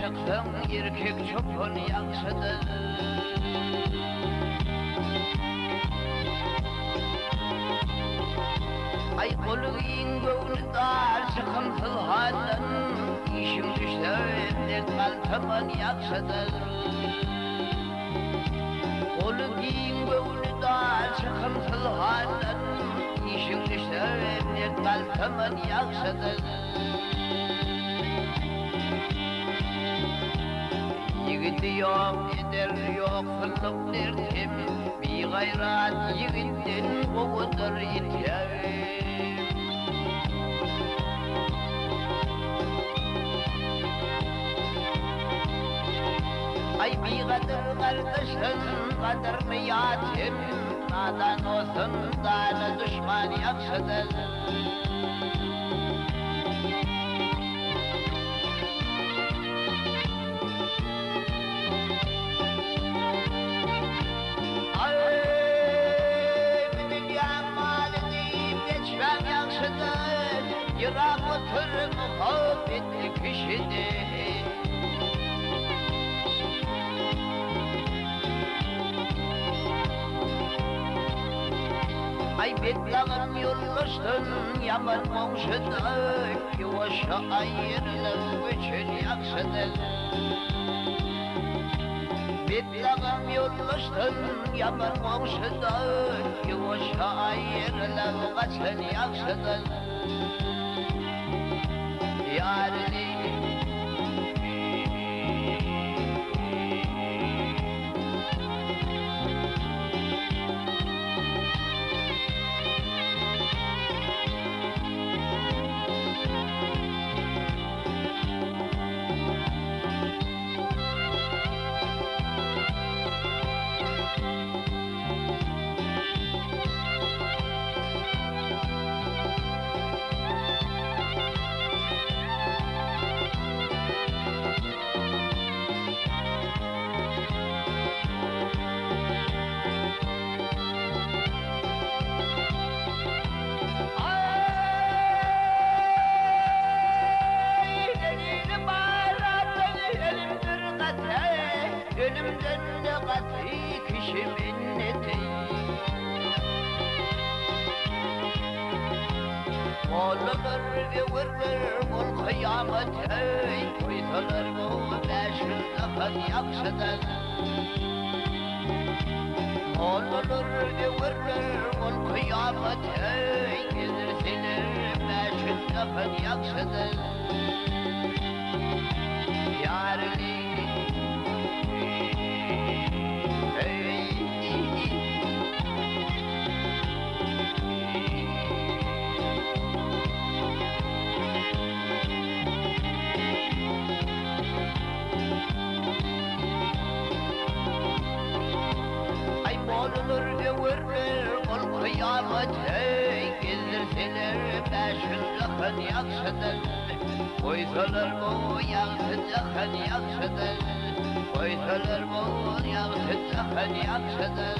çıksın erkek çopun yaxşıdır. Ay kolu giyin göğlü dar sıkıntıl halin, işim düştü evde kaltamın yaxşıdır. Kolu giyin göğlü dar sıkıntıl halin, işim düştü evde kaltamın yaxşıdır. Yigiti yok, eder yok, fırlık dertim, bir gayrat yigitten kovudur yeter. Ay bir kadır kardeşin, kadır mı yatim, nadan olsun da düşman yaxşıdır. Yırak otur muhabbetli kişidir. Ay betlağım yollaştın yaman komşudur, yuvaşa ayrılık üçün yaxşıdır. Betlağım yollaştın yaman komşudur, yuvaşa ayrılık üçün yaxşıdır. Yarını ölümden de katı kişi minneti. Oğlanır ve vırır ol kıyamet hey, koysalar bu beşin akıl yakşıdır. Oğlanır ve vırır ol kıyamet hey, gezirsiler beşin akıl yakşıdır. Yarını olur gövürür ol kıyamet hey, gezdirseler beşin akın yakşıdır. Koysalar bu yaksız akın yakşıdır. Koysalar bu yaksız akın yakşıdır.